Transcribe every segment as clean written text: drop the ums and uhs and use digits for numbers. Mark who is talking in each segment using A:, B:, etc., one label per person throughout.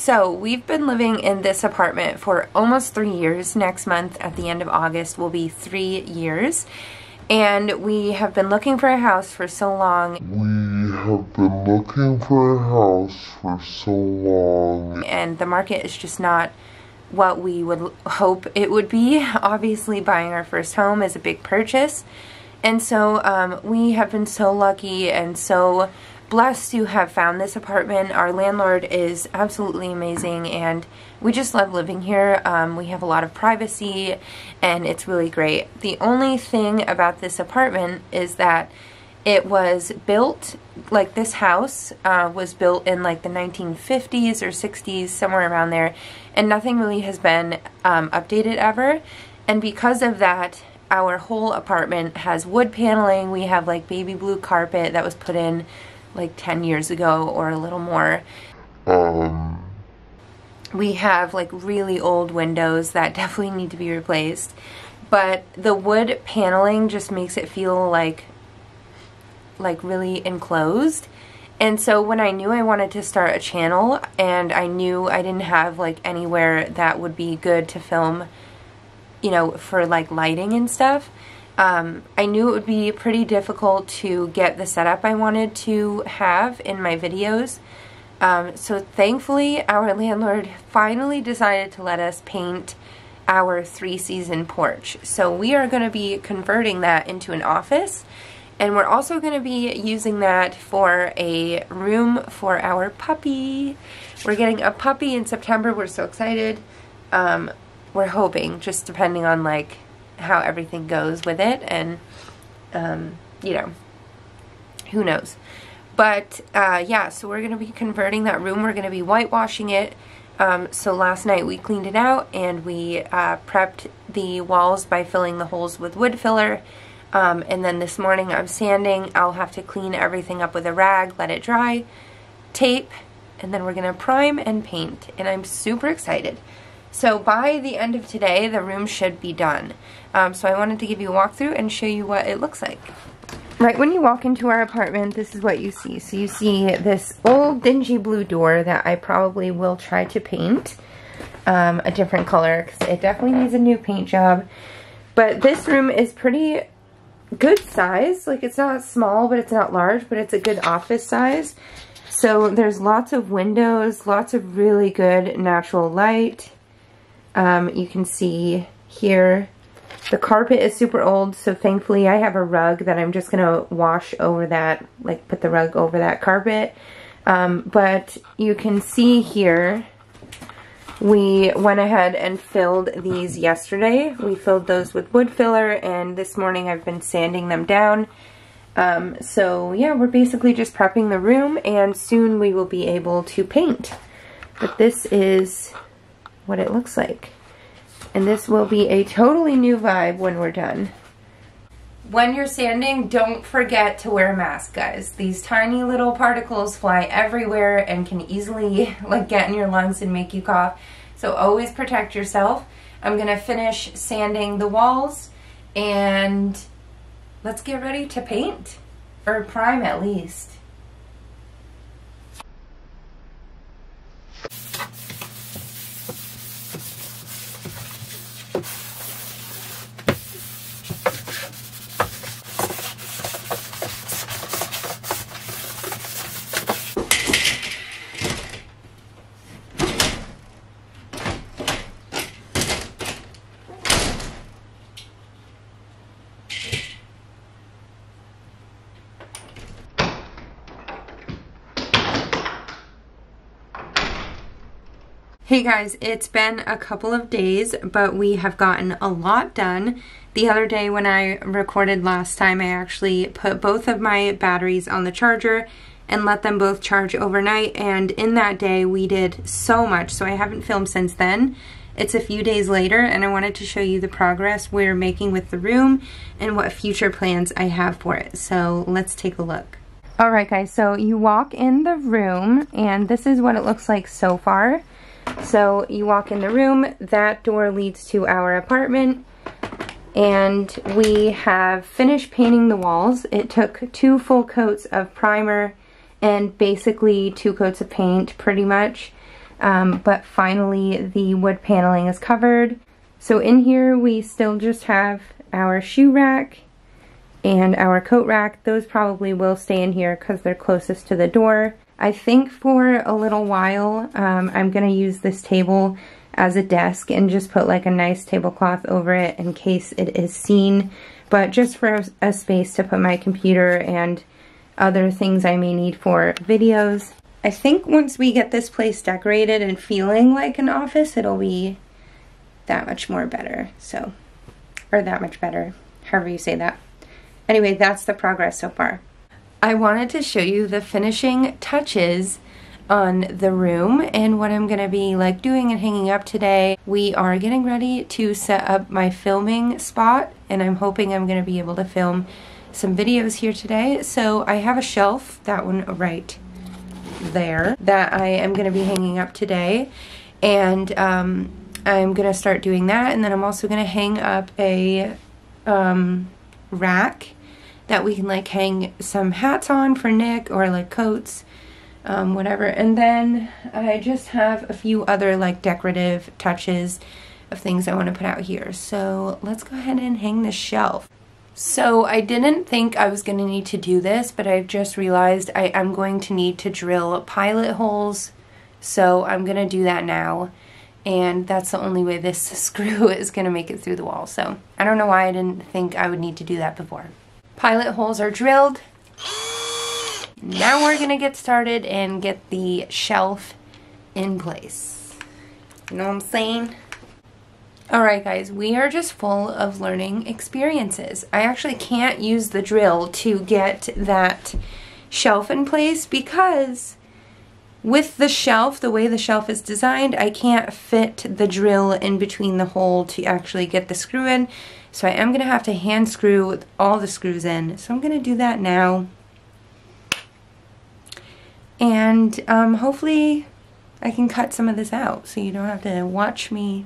A: So we've been living in this apartment for almost 3 years. Next month at the end of August will be 3 years. And we have been looking for a house for so long. And the market is just not what we would hope it would be. Obviously, buying our first home is a big purchase. And so we have been so lucky and so blessed to have found this apartment. Our landlord is absolutely amazing and we just love living here. We have a lot of privacy and it's really great. The only thing about this apartment is that it was built, like this house was built in like the 1950s or 60s, somewhere around there, and nothing really has been updated ever. And because of that, our whole apartment has wood paneling. We have like baby blue carpet that was put in like 10 years ago or a little more. We have like really old windows that definitely need to be replaced. But the wood paneling just makes it feel like really enclosed. And so when I knew I wanted to start a channel and I knew I didn't have like anywhere that would be good to film, you know, for like lighting and stuff, I knew it would be pretty difficult to get the setup I wanted to have in my videos. So thankfully our landlord finally decided to let us paint our 3-season porch. So we are going to be converting that into an office, and we're also going to be using that for a room for our puppy. We're getting a puppy in September. We're so excited. We're hoping, just depending on like how everything goes with it, and you know, who knows. But yeah, so we're going to be converting that room. We're going to be whitewashing it. So last night we cleaned it out and we prepped the walls by filling the holes with wood filler. And then this morning I'm sanding. I'll have to clean everything up with a rag, let it dry, tape, and then we're going to prime and paint. And I'm super excited. So by the end of today, the room should be done. So I wanted to give you a walkthrough and show you what it looks like. Right when you walk into our apartment, this is what you see. So you see this old dingy blue door that I probably will try to paint a different color because it definitely needs a new paint job. But this room is pretty good size. Like, it's not small, but it's not large, but it's a good office size. So there's lots of windows, lots of really good natural light. You can see here the carpet is super old, so thankfully I have a rug that I'm just gonna wash over that, like put the rug over that carpet. But you can see here we went ahead and filled these yesterday. We filled those with wood filler, and this morning I've been sanding them down. So yeah, we're basically just prepping the room, and soon we will be able to paint. But this is what it looks like. And this will be a totally new vibe when we're done. When you're sanding, don't forget to wear a mask, guys. These tiny little particles fly everywhere and can easily like get in your lungs and make you cough. So always protect yourself. I'm gonna finish sanding the walls and let's get ready to paint, or prime at least. Hey guys, it's been a couple of days, but we have gotten a lot done. The other day when I recorded last time, I actually put both of my batteries on the charger and let them both charge overnight, and in that day we did so much, so I haven't filmed since then. It's a few days later, and I wanted to show you the progress we're making with the room and what future plans I have for it. So let's take a look. Alright guys, so you walk in the room, and this is what it looks like so far. So you walk in the room, that door leads to our apartment, and we have finished painting the walls. It took 2 full coats of primer and basically 2 coats of paint pretty much. but finally the wood paneling is covered. So in here we still just have our shoe rack and our coat rack. Those probably will stay in here because they're closest to the door. I think for a little while I'm going to use this table as a desk and just put like a nice tablecloth over it in case it is seen, but just for a space to put my computer and other things I may need for videos. I think once we get this place decorated and feeling like an office, it'll be that much more better. So, or that much better, however you say that. Anyway, that's the progress so far. I wanted to show you the finishing touches on the room and what I'm gonna be like doing and hanging up today. We are getting ready to set up my filming spot, and I'm hoping I'm gonna be able to film some videos here today. So I have a shelf, that one right there, that I am gonna be hanging up today, and I'm gonna start doing that. And then I'm also gonna hang up a rack that we can like hang some hats on for Nick, or like coats, whatever. And then I just have a few other like decorative touches of things I want to put out here. So let's go ahead and hang this shelf. So I didn't think I was going to need to do this, but I've just realized I am going to need to drill pilot holes. So I'm going to do that now. And that's the only way this screw is going to make it through the wall. So I don't know why I didn't think I would need to do that before. Pilot holes are drilled. Now we're gonna get started and get the shelf in place. You know what I'm saying? Alright guys, we are just full of learning experiences. I actually can't use the drill to get that shelf in place because with the shelf, the way the shelf is designed, I can't fit the drill in between the hole to actually get the screw in. So I am going to have to hand screw all the screws in. So I'm going to do that now. And hopefully I can cut some of this out so you don't have to watch me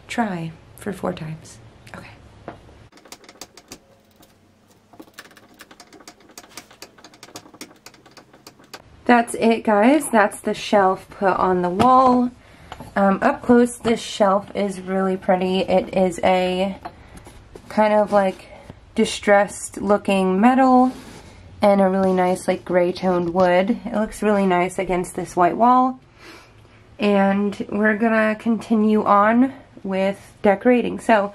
A: try for 4 times. Okay. That's it guys. That's the shelf put on the wall. Up close, this shelf is really pretty. It is a kind of like distressed looking metal and a really nice like gray toned wood. It looks really nice against this white wall. And we're gonna continue on with decorating. So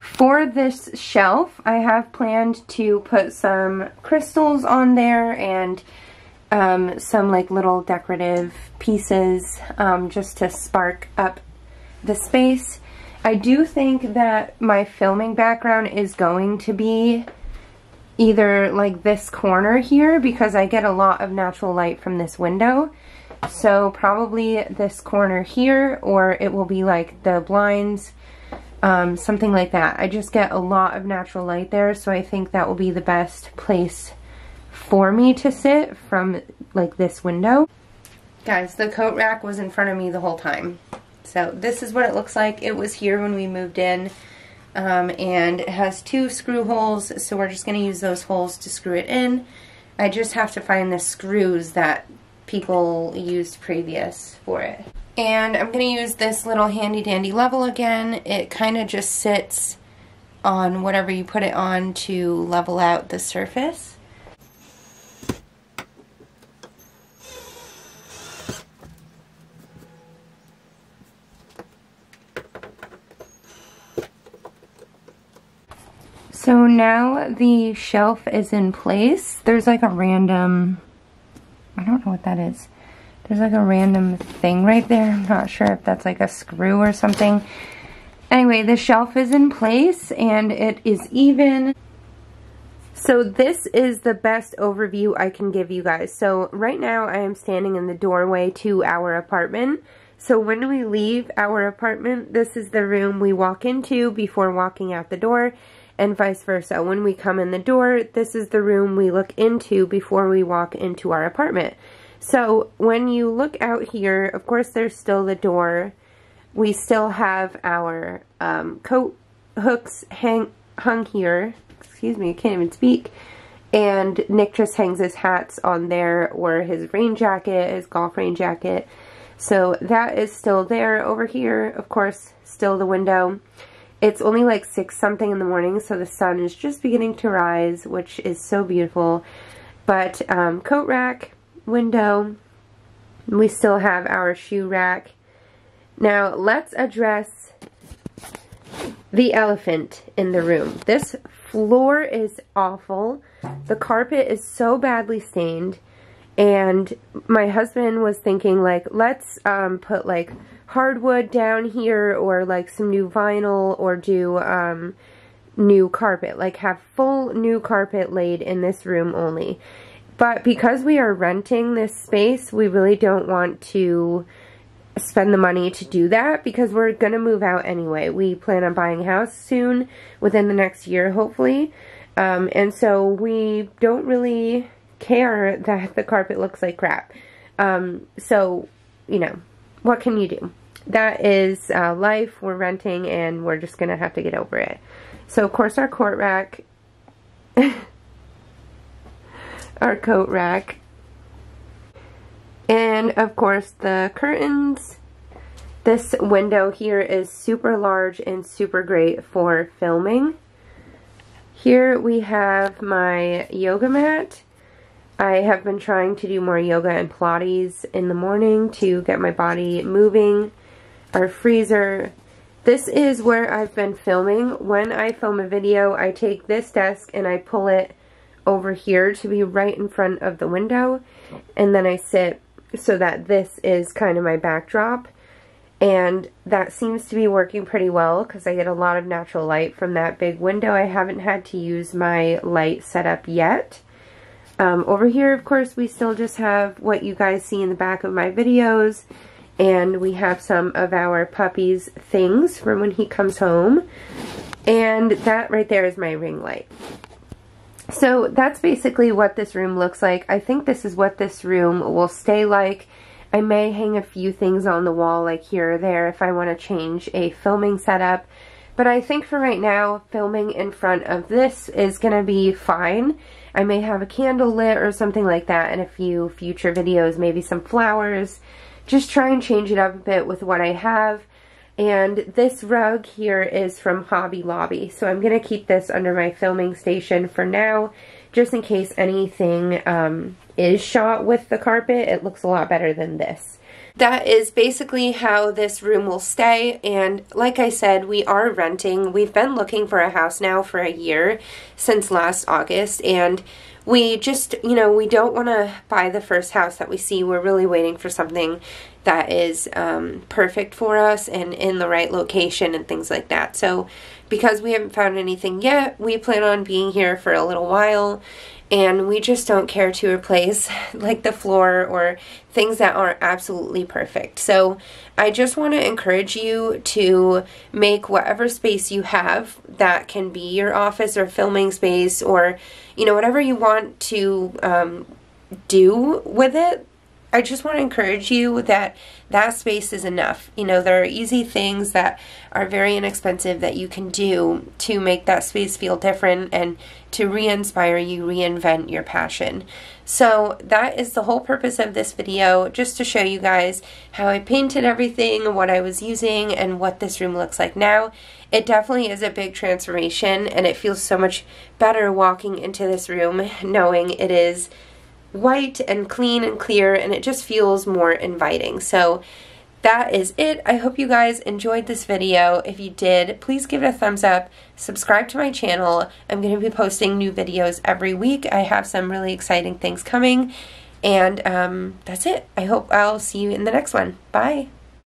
A: for this shelf, I have planned to put some crystals on there and some like little decorative pieces just to spark up the space. I do think that my filming background is going to be either like this corner here because I get a lot of natural light from this window. So probably this corner here, or it will be like the blinds, something like that. I just get a lot of natural light there, so I think that will be the best place for me to sit from like this window. Guys, the coat rack was in front of me the whole time. So this is what it looks like. It was here when we moved in, and it has 2 screw holes, so we're just going to use those holes to screw it in. I just have to find the screws that people used previous for it. And I'm going to use this little handy dandy level again. It kind of just sits on whatever you put it on to level out the surface. So now the shelf is in place. There's like a random, I don't know what that is. There's like a random thing right there. I'm not sure if that's like a screw or something. Anyway, the shelf is in place and it is even. So this is the best overview I can give you guys. So right now I am standing in the doorway to our apartment. So when we leave our apartment, this is the room we walk into before walking out the door, and vice versa. When we come in the door, this is the room we look into before we walk into our apartment. So when you look out here, of course there's still the door. We still have our coat hooks hung here. Excuse me, I can't even speak. And Nick just hangs his hats on there, or his rain jacket, his golf rain jacket. So that is still there. Over here, of course, still the window. It's only like 6 something in the morning, so the sun is just beginning to rise, which is so beautiful. But coat rack, window. We still have our shoe rack. Now let's address the elephant in the room. This floor is awful. The carpet is so badly stained, and my husband was thinking, like, let's put like hardwood down here, or like some new vinyl, or do new carpet, like have full new carpet laid in this room only. But because we are renting this space, we really don't want to spend the money to do that, because we're going to move out anyway. We plan on buying a house soon, within the next year, hopefully. And so we don't really care that the carpet looks like crap. So, you know, what can you do? That is life. We're renting, and we're just going to have to get over it. So, of course, our coat rack, our coat rack, and, of course, the curtains. This window here is super large and super great for filming. Here we have my yoga mat. I have been trying to do more yoga and Pilates in the morning to get my body moving. Our freezer. This is where I've been filming. When I film a video, I take this desk and I pull it over here to be right in front of the window. And then I sit so that this is kind of my backdrop. And that seems to be working pretty well, because I get a lot of natural light from that big window. I haven't had to use my light setup yet. Over here, of course, we still just have what you guys see in the back of my videos. And we have some of our puppy's things from when he comes home. And that right there is my ring light. So that's basically what this room looks like. I think this is what this room will stay like. I may hang a few things on the wall, like here or there, if I want to change a filming setup. But I think for right now, filming in front of this is going to be fine. I may have a candle lit or something like that in a few future videos, maybe some flowers. Just try and change it up a bit with what I have. And this rug here is from Hobby Lobby. So I'm going to keep this under my filming station for now, just in case anything is shot with the carpet. It looks a lot better than this. That is basically how this room will stay. And like I said, we are renting. We've been looking for a house now for a year, since last August. And we just, you know, we don't want to buy the first house that we see. We're really waiting for something that is perfect for us and in the right location and things like that. So because we haven't found anything yet, we plan on being here for a little while. And we just don't care to replace like the floor or things that aren't absolutely perfect. So I just want to encourage you to make whatever space you have that can be your office or filming space, or, you know, whatever you want to do with it. I just want to encourage you that that space is enough. You know, there are easy things that are very inexpensive that you can do to make that space feel different and to re-inspire you, reinvent your passion. So that is the whole purpose of this video, just to show you guys how I painted everything, what I was using, and what this room looks like now. It definitely is a big transformation, and it feels so much better walking into this room knowing it is white and clean and clear, and it just feels more inviting. So that is it. I hope you guys enjoyed this video. If you did, please give it a thumbs up, subscribe to my channel. I'm going to be posting new videos every week. I have some really exciting things coming, and that's it. I hope I'll see you in the next one. Bye.